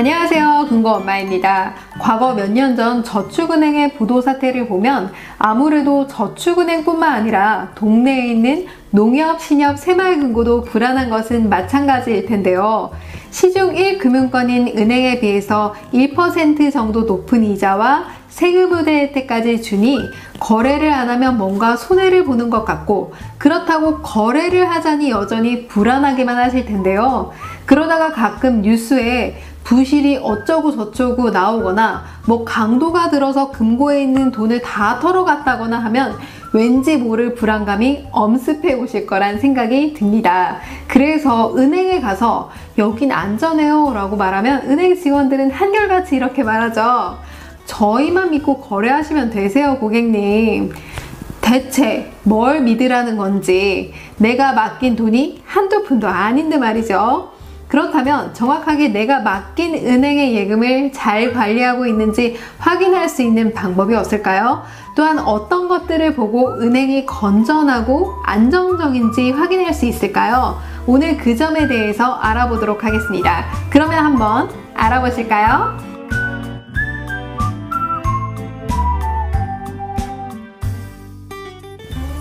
안녕하세요, 금고엄마입니다. 과거 몇 년 전 저축은행의 부도 사태를 보면 아무래도 저축은행뿐만 아니라 동네에 있는 농협, 신협, 새마을금고도 불안한 것은 마찬가지일 텐데요. 시중 1금융권인 은행에 비해서 1% 정도 높은 이자와 세금 우대 혜택까지 주니 거래를 안 하면 뭔가 손해를 보는 것 같고, 그렇다고 거래를 하자니 여전히 불안하게만 하실 텐데요. 그러다가 가끔 뉴스에 부실이 어쩌고 저쩌고 나오거나 강도가 들어서 금고에 있는 돈을 다 털어갔다거나 하면 왠지 모를 불안감이 엄습해 오실 거란 생각이 듭니다. 그래서 은행에 가서 여긴 안전해요 라고 말하면 은행 직원들은 한결같이 이렇게 말하죠. 저희만 믿고 거래하시면 되세요, 고객님. 대체 뭘 믿으라는 건지, 내가 맡긴 돈이 한두 푼도 아닌데 말이죠. 그렇다면 정확하게 내가 맡긴 은행의 예금을 잘 관리하고 있는지 확인할 수 있는 방법이 없을까요? 또한 어떤 것들을 보고 은행이 건전하고 안정적인지 확인할 수 있을까요? 오늘 그 점에 대해서 알아보도록 하겠습니다. 그러면 한번 알아보실까요?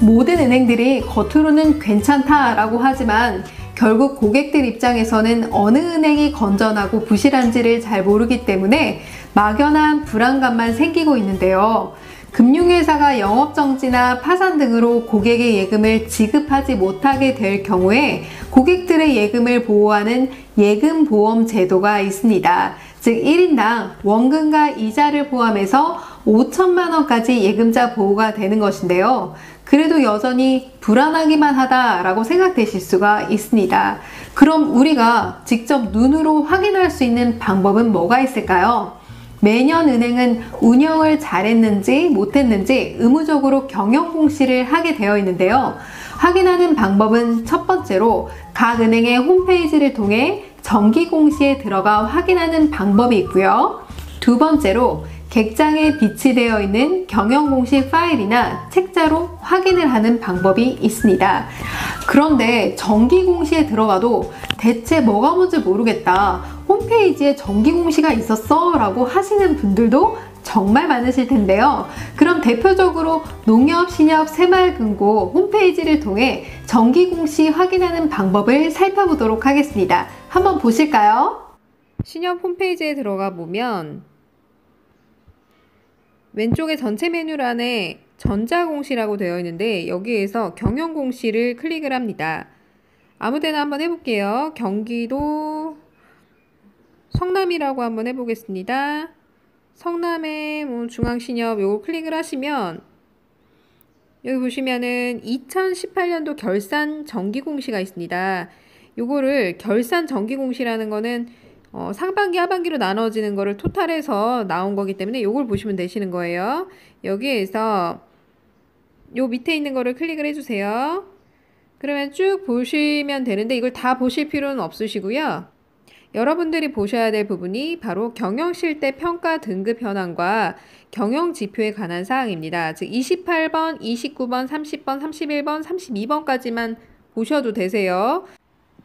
모든 은행들이 겉으로는 괜찮다라고 하지만 결국 고객들 입장에서는 어느 은행이 건전하고 부실한지를 잘 모르기 때문에 막연한 불안감만 생기고 있는데요. 금융회사가 영업정지나 파산 등으로 고객의 예금을 지급하지 못하게 될 경우에 고객들의 예금을 보호하는 예금보험 제도가 있습니다. 즉 1인당 원금과 이자를 포함해서 5천만 원까지 예금자 보호가 되는 것인데요. 그래도 여전히 불안하기만 하다라고 생각되실 수가 있습니다. 그럼 우리가 직접 눈으로 확인할 수 있는 방법은 뭐가 있을까요? 매년 은행은 운영을 잘했는지 못했는지 의무적으로 경영공시를 하게 되어 있는데요. 확인하는 방법은 첫 번째로 각 은행의 홈페이지를 통해 정기공시에 들어가 확인하는 방법이 있고요. 두 번째로 객장에 비치되어 있는 경영공시 파일이나 책자로 확인을 하는 방법이 있습니다. 그런데 정기공시에 들어가도 대체 뭐가 뭔지 모르겠다, 홈페이지에 정기공시가 있었어 라고 하시는 분들도 정말 많으실 텐데요. 그럼 대표적으로 농협, 신협, 새마을금고 홈페이지를 통해 정기공시 확인하는 방법을 살펴보도록 하겠습니다. 한번 보실까요? 신협 홈페이지에 들어가 보면 왼쪽에 전체 메뉴란에 전자공시라고 되어 있는데 여기에서 경영공시를 클릭을 합니다. 아무데나 한번 해볼게요. 경기도 성남이라고 한번 해보겠습니다. 성남의 중앙신협 요거 클릭을 하시면 여기 보시면은 2018년도 결산 정기공시가 있습니다. 요거를 결산 정기공시라는 거는 상반기 하반기로 나눠지는 거를 토탈해서 나온 거기 때문에 요걸 보시면 되시는 거예요. 여기에서 요 밑에 있는 거를 클릭을 해주세요. 그러면 쭉 보시면 되는데 이걸 다 보실 필요는 없으시고요. 여러분들이 보셔야 될 부분이 바로 경영실태 평가 등급 현황과 경영지표에 관한 사항입니다. 즉 28번, 29번, 30번, 31번, 32번까지만 보셔도 되세요.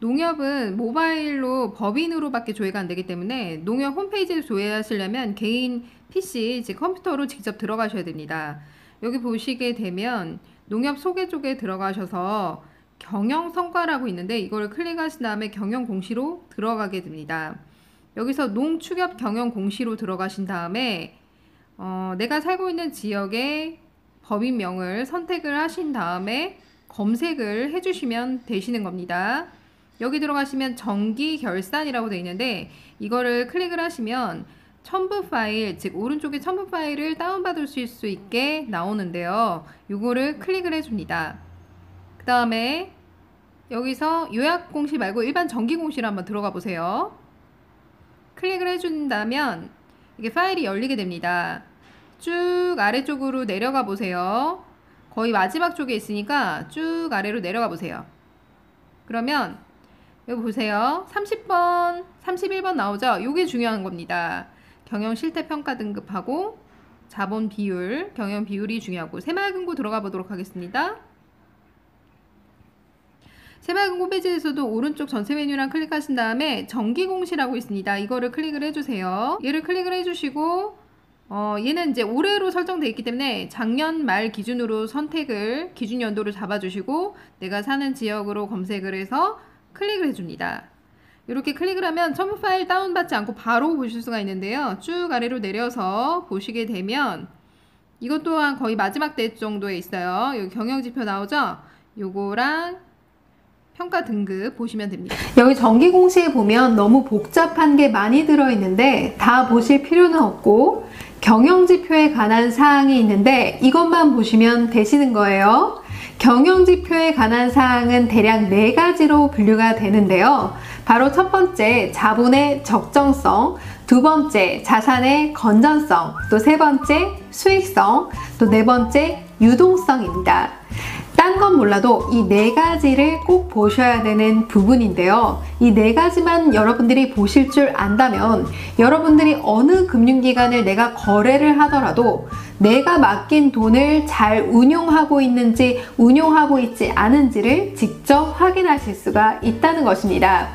농협은 모바일로 법인으로 밖에 조회가 안 되기 때문에 농협 홈페이지를 조회하시려면 개인 PC, 즉 컴퓨터로 직접 들어가셔야 됩니다. 여기 보시게 되면 농협 소개 쪽에 들어가셔서 경영성과라고 있는데 이걸 클릭하신 다음에 경영공시로 들어가게 됩니다. 여기서 농축협 경영공시로 들어가신 다음에 내가 살고 있는 지역의 법인명을 선택을 하신 다음에 검색을 해주시면 되시는 겁니다. 여기 들어가시면 정기 결산이라고 되어 있는데 이거를 클릭을 하시면 첨부 파일, 즉 오른쪽에 첨부 파일을 다운받을 수 있게 나오는데요. 이거를 클릭을 해줍니다. 그 다음에 여기서 요약공시 말고 일반 정기공시로 한번 들어가 보세요. 클릭을 해준다면 이게 파일이 열리게 됩니다. 쭉 아래쪽으로 내려가 보세요. 거의 마지막 쪽에 있으니까 쭉 아래로 내려가 보세요. 그러면 여기 보세요. 30번, 31번 나오죠? 요게 중요한 겁니다. 경영 실태평가 등급하고 자본 비율, 경영 비율이 중요하고 새마을금고 들어가 보도록 하겠습니다. 새마을금 홈페이지에서도 오른쪽 전체 메뉴랑 클릭하신 다음에 정기공시라고 있습니다. 이거를 클릭을 해주세요. 얘를 클릭을 해주시고 얘는 이제 올해로 설정되어 있기 때문에 작년 말 기준으로 선택을 기준 연도를 잡아주시고 내가 사는 지역으로 검색을 해서 클릭을 해줍니다. 이렇게 클릭을 하면 첨부 파일 다운받지 않고 바로 보실 수가 있는데요. 쭉 아래로 내려서 보시게 되면 이것 또한 거의 마지막 대 정도에 있어요. 여기 경영지표 나오죠? 요거랑 평가 등급 보시면 됩니다. 여기 정기공시에 보면 너무 복잡한 게 많이 들어있는데 다 보실 필요는 없고 경영지표에 관한 사항이 있는데 이것만 보시면 되시는 거예요. 경영지표에 관한 사항은 대략 4가지로 분류가 되는데요. 바로 첫 번째, 자본의 적정성, 두 번째, 자산의 건전성, 또 세 번째, 수익성, 또 네 번째, 유동성입니다. 딴 건 몰라도 이 4가지를 꼭 보셔야 되는 부분인데요. 이 4가지만 여러분들이 보실 줄 안다면 여러분들이 어느 금융기관을 내가 거래를 하더라도 내가 맡긴 돈을 잘 운용하고 있는지 운용하고 있지 않은지를 직접 확인하실 수가 있다는 것입니다.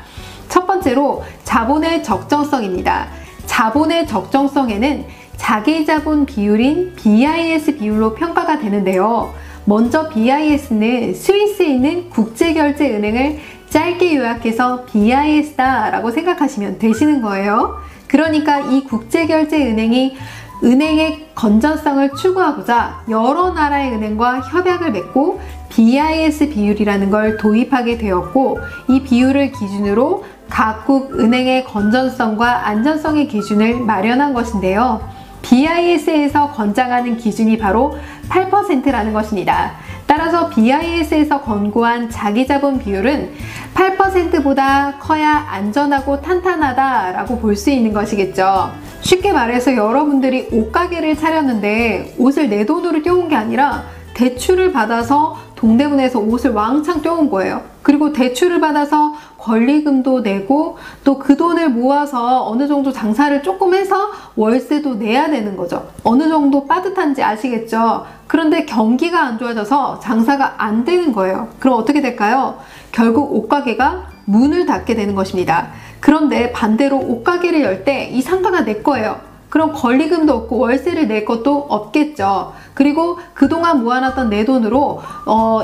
첫 번째로 자본의 적정성입니다. 자본의 적정성에는 자기자본 비율인 BIS 비율로 평가가 되는데요. 먼저 BIS는 스위스에 있는 국제결제은행을 짧게 요약해서 BIS다 라고 생각하시면 되시는 거예요. 그러니까 이 국제결제은행이 은행의 건전성을 추구하고자 여러 나라의 은행과 협약을 맺고 BIS 비율이라는 걸 도입하게 되었고 이 비율을 기준으로 각국 은행의 건전성과 안전성의 기준을 마련한 것인데요. BIS에서 권장하는 기준이 바로 8%라는 것입니다. 따라서 BIS에서 권고한 자기자본 비율은 8%보다 커야 안전하고 탄탄하다라고 볼 수 있는 것이겠죠. 쉽게 말해서 여러분들이 옷가게를 차렸는데 옷을 내 돈으로 떼온 게 아니라 대출을 받아서 동대문에서 옷을 왕창 떼온 거예요. 그리고 대출을 받아서 권리금도 내고 또 그 돈을 모아서 어느 정도 장사를 조금 해서 월세도 내야 되는 거죠. 어느 정도 빠듯한지 아시겠죠? 그런데 경기가 안 좋아져서 장사가 안 되는 거예요. 그럼 어떻게 될까요? 결국 옷가게가 문을 닫게 되는 것입니다. 그런데 반대로 옷가게를 열 때 이 상가가 내 거예요. 그럼 권리금도 없고 월세를 낼 것도 없겠죠. 그리고 그동안 모아놨던 내 돈으로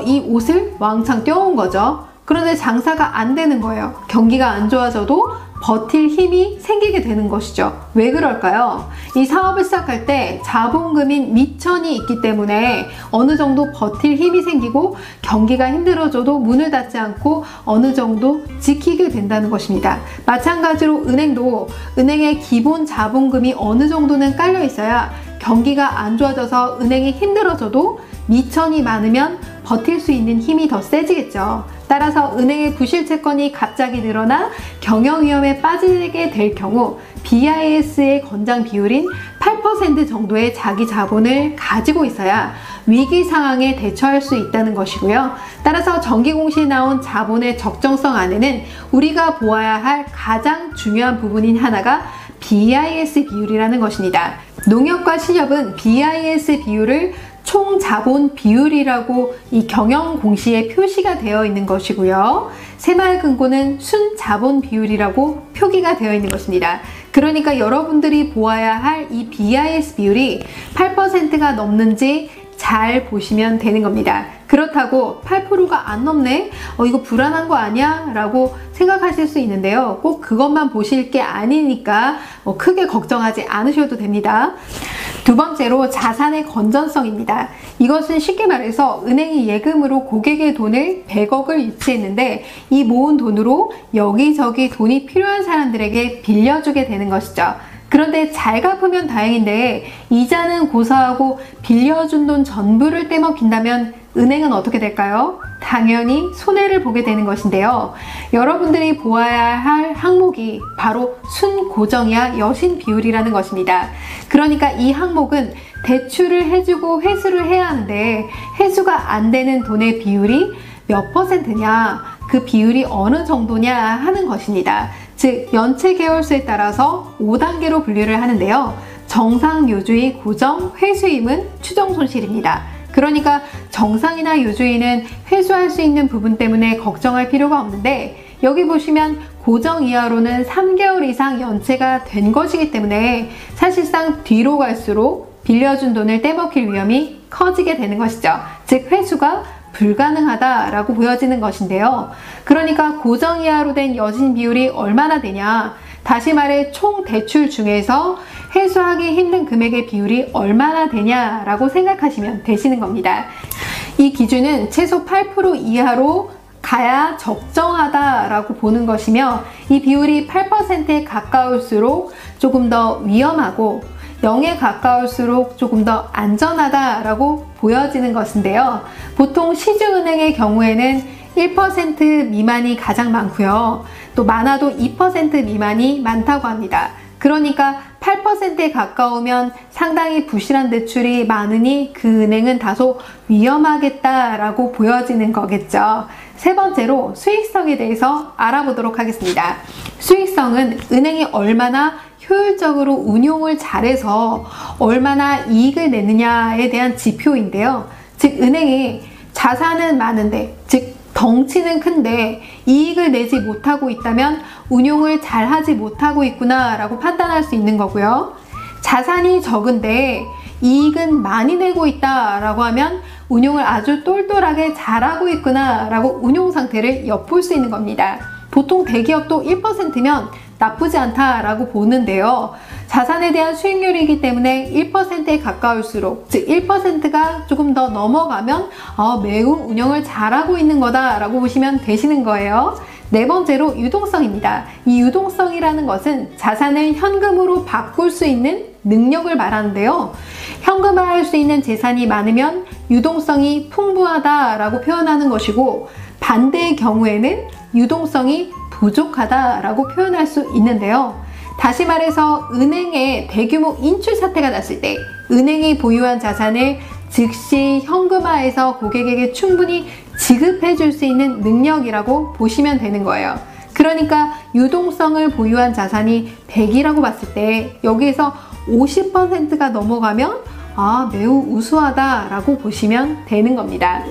이 옷을 왕창 떼어온 거죠. 그런데 장사가 안 되는 거예요. 경기가 안 좋아져도 버틸 힘이 생기게 되는 것이죠. 왜 그럴까요? 이 사업을 시작할 때 자본금인 미천이 있기 때문에 어느 정도 버틸 힘이 생기고 경기가 힘들어져도 문을 닫지 않고 어느 정도 지키게 된다는 것입니다. 마찬가지로 은행도 은행의 기본 자본금이 어느 정도는 깔려 있어야 경기가 안 좋아져서 은행이 힘들어져도 미천이 많으면 버틸 수 있는 힘이 더 세지겠죠. 따라서 은행의 부실 채권이 갑자기 늘어나 경영 위험에 빠지게 될 경우 BIS의 권장 비율인 8% 정도의 자기 자본을 가지고 있어야 위기 상황에 대처할 수 있다는 것이고요. 따라서 정기공시에 나온 자본의 적정성 안에는 우리가 보아야 할 가장 중요한 부분인 하나가 BIS 비율이라는 것입니다. 농협과 신협은 BIS 비율을 총 자본 비율이라고 이 경영 공시에 표시가 되어 있는 것이고요. 새마을금고는 순 자본 비율이라고 표기가 되어 있는 것입니다. 그러니까 여러분들이 보아야 할 이 BIS 비율이 8%가 넘는지 잘 보시면 되는 겁니다. 그렇다고 8%가 안 넘네? 이거 불안한 거 아니야? 라고 생각하실 수 있는데요. 꼭 그것만 보실 게 아니니까 크게 걱정하지 않으셔도 됩니다. 두 번째로 자산의 건전성입니다. 이것은 쉽게 말해서 은행이 예금으로 고객의 돈을 100억을 유치했는데 이 모은 돈으로 여기저기 돈이 필요한 사람들에게 빌려주게 되는 것이죠. 그런데 잘 갚으면 다행인데 이자는 고사하고 빌려준 돈 전부를 떼먹힌다면 은행은 어떻게 될까요? 당연히 손해를 보게 되는 것인데요. 여러분들이 보아야 할 항목이 바로 순고정이야 여신 비율이라는 것입니다. 그러니까 이 항목은 대출을 해주고 회수를 해야 하는데 회수가 안 되는 돈의 비율이 몇 %냐, 그 비율이 어느 정도냐 하는 것입니다. 즉 연체 계열수에 따라서 5단계로 분류를 하는데요. 정상, 요주의, 고정, 회수임은 추정 손실입니다. 그러니까 정상이나 요주인은 회수할 수 있는 부분 때문에 걱정할 필요가 없는데, 여기 보시면 고정 이하로는 3개월 이상 연체가 된 것이기 때문에 사실상 뒤로 갈수록 빌려준 돈을 떼먹힐 위험이 커지게 되는 것이죠. 즉 회수가 불가능하다라고 보여지는 것인데요. 그러니까 고정 이하로 된 여신 비율이 얼마나 되냐, 다시 말해 총 대출 중에서 회수하기 힘든 금액의 비율이 얼마나 되냐라고 생각하시면 되시는 겁니다. 이 기준은 최소 8% 이하로 가야 적정하다라고 보는 것이며, 이 비율이 8%에 가까울수록 조금 더 위험하고 0에 가까울수록 조금 더 안전하다라고 보여지는 것인데요. 보통 시중은행의 경우에는 1% 미만이 가장 많고요. 또 많아도 2% 미만이 많다고 합니다. 그러니까 8%에 가까우면 상당히 부실한 대출이 많으니 그 은행은 다소 위험하겠다라고 보여지는 거겠죠. 세 번째로 수익성에 대해서 알아보도록 하겠습니다. 수익성은 은행이 얼마나 효율적으로 운용을 잘해서 얼마나 이익을 내느냐에 대한 지표인데요. 즉 은행이 자산은 많은데, 즉 덩치는 큰데 이익을 내지 못하고 있다면 운용을 잘 하지 못하고 있구나 라고 판단할 수 있는 거고요. 자산이 적은데 이익은 많이 내고 있다 라고 하면 운용을 아주 똘똘하게 잘하고 있구나 라고 운용 상태를 엿볼 수 있는 겁니다. 보통 대기업도 1%면 나쁘지 않다라고 보는데요. 자산에 대한 수익률이기 때문에 1%에 가까울수록, 즉 1%가 조금 더 넘어가면 매우 운영을 잘하고 있는 거다라고 보시면 되시는 거예요. 네 번째로 유동성입니다. 이 유동성이라는 것은 자산을 현금으로 바꿀 수 있는 능력을 말하는데요. 현금화할 수 있는 재산이 많으면 유동성이 풍부하다라고 표현하는 것이고, 반대의 경우에는 유동성이 부족하다라고 표현할 수 있는데요. 다시 말해서 은행에 대규모 인출 사태가 났을 때 은행이 보유한 자산을 즉시 현금화해서 고객에게 충분히 지급해 줄 수 있는 능력이라고 보시면 되는 거예요. 그러니까 유동성을 보유한 자산이 100이라고 봤을 때 여기에서 50%가 넘어가면 매우 우수하다라고 보시면 되는 겁니다.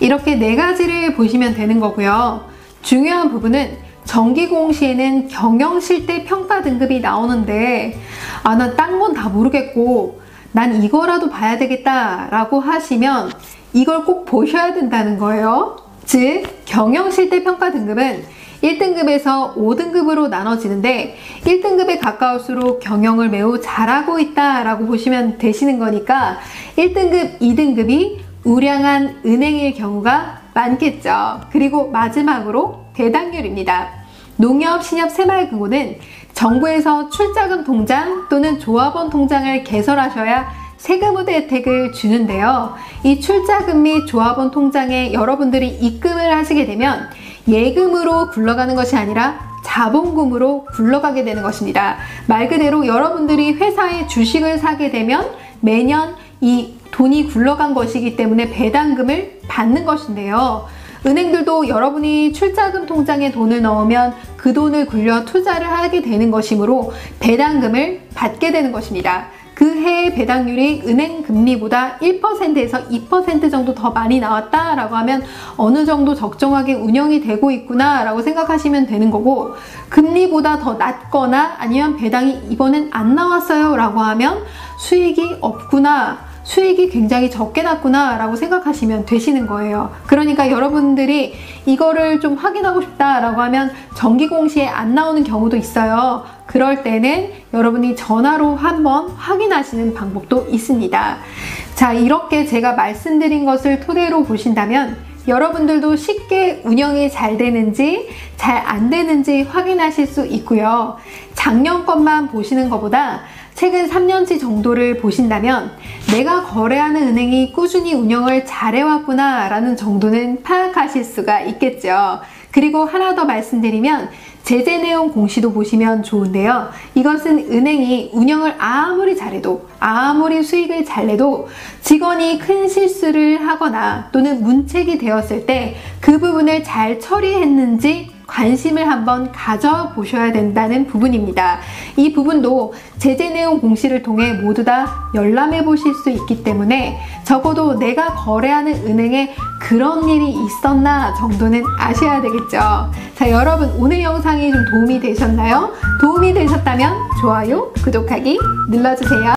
이렇게 네 가지를 보시면 되는 거고요. 중요한 부분은 정기공시에는 경영실태 평가 등급이 나오는데 난 딴 건 다 모르겠고 난 이거라도 봐야 되겠다 라고 하시면 이걸 꼭 보셔야 된다는 거예요. 즉 경영실태 평가 등급은 1등급에서 5등급으로 나눠지는데 1등급에 가까울수록 경영을 매우 잘하고 있다 라고 보시면 되시는 거니까 1등급, 2등급이 우량한 은행일 경우가 많겠죠. 그리고 마지막으로 배당률입니다. 농협, 신협, 새마을금고는 정부에서 출자금 통장 또는 조합원 통장을 개설하셔야 세금 우대 혜택을 주는데요. 이 출자금 및 조합원 통장에 여러분들이 입금을 하시게 되면 예금으로 굴러가는 것이 아니라 자본금으로 굴러가게 되는 것입니다. 말 그대로 여러분들이 회사의 주식을 사게 되면 매년 이 돈이 굴러간 것이기 때문에 배당금을 받는 것인데요. 은행들도 여러분이 출자금 통장에 돈을 넣으면 그 돈을 굴려 투자를 하게 되는 것이므로 배당금을 받게 되는 것입니다. 그 해의 배당률이 은행 금리보다 1%에서 2% 정도 더 많이 나왔다라고 하면 어느 정도 적정하게 운영이 되고 있구나 라고 생각하시면 되는 거고, 금리보다 더 낮거나 아니면 배당이 이번엔 안 나왔어요 라고 하면 수익이 없구나, 수익이 굉장히 적게 났구나 라고 생각하시면 되시는 거예요. 그러니까 여러분들이 이거를 좀 확인하고 싶다 라고 하면 정기공시에 안 나오는 경우도 있어요. 그럴 때는 여러분이 전화로 한번 확인하시는 방법도 있습니다. 자, 이렇게 제가 말씀드린 것을 토대로 보신다면 여러분들도 쉽게 운영이 잘 되는지 잘 안 되는지 확인하실 수 있고요. 작년 것만 보시는 것보다 최근 3년치 정도를 보신다면 내가 거래하는 은행이 꾸준히 운영을 잘해왔구나 라는 정도는 파악하실 수가 있겠죠. 그리고 하나 더 말씀드리면 제재 내용 공시도 보시면 좋은데요. 이것은 은행이 운영을 아무리 잘해도 아무리 수익을 잘 내도 직원이 큰 실수를 하거나 또는 문책이 되었을 때 그 부분을 잘 처리했는지 관심을 한번 가져보셔야 된다는 부분입니다. 이 부분도 제재 내용 공시를 통해 모두 다 열람해 보실 수 있기 때문에 적어도 내가 거래하는 은행에 그런 일이 있었나 정도는 아셔야 되겠죠. 자, 여러분 오늘 영상이 좀 도움이 되셨나요? 도움이 되셨다면 좋아요, 구독하기 눌러주세요.